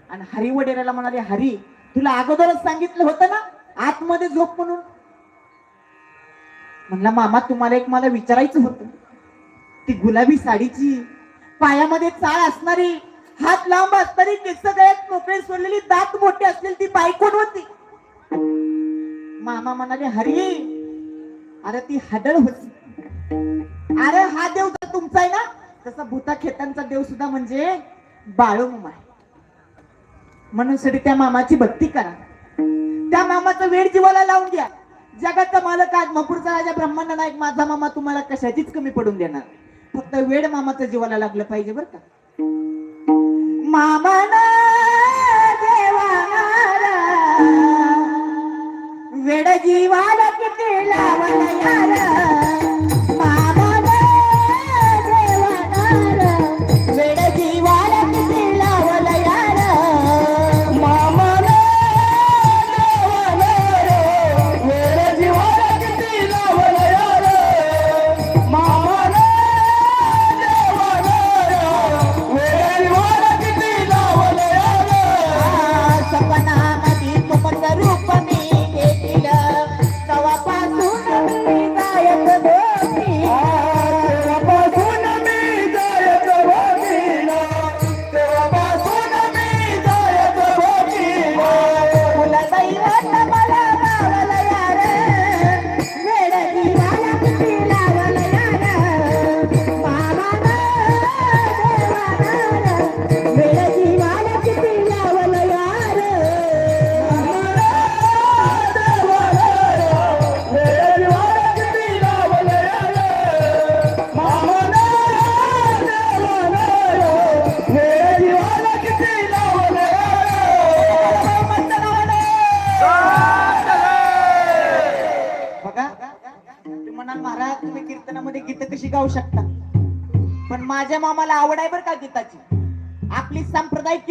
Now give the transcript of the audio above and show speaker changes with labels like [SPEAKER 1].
[SPEAKER 1] आणि हरी वडेराला म्हणाले, हरी तुला अगोदरच सांगितलं होतं ना आतमध्ये झोप म्हणून. म्हणला मामा तुम्हाला एक मला विचारायचं होतं, ती गुलाबी साडीची, पायामध्ये चाळ असणारी, हात लांब असणारी, केस गळ्यात मोकळे सोडलेली, दात मोठे असलेली ती बाई कोण होती? मामा म्हणाले, हरी अरे ती हडळ होती. अरे हा देव जर तुमचा आहे ना, तसा भूता खेतांचा देव सुद्धा म्हणजे बाळूमामा आहे. म्हणून साठी त्या मामाची भक्ती करा, त्या मामाचा वेळ जीवाला लावून घ्या. जगाचा मालक आदमापूरचा राजा ब्रह्मांड नायक माझा मामा तुम्हाला कशाचीच कमी पडून देणार. फक्त वेळ मामाचं जीवाला लागलं पाहिजे बर का. मामाना देवाना वेळ जीवाला किती लावला यार. महाराज तुम्ही कीर्तनामध्ये गीत कशी गाऊ शकता, पण माझ्या मामाला आवड आहे बरं का गीताची. आपली सांप्रदायिक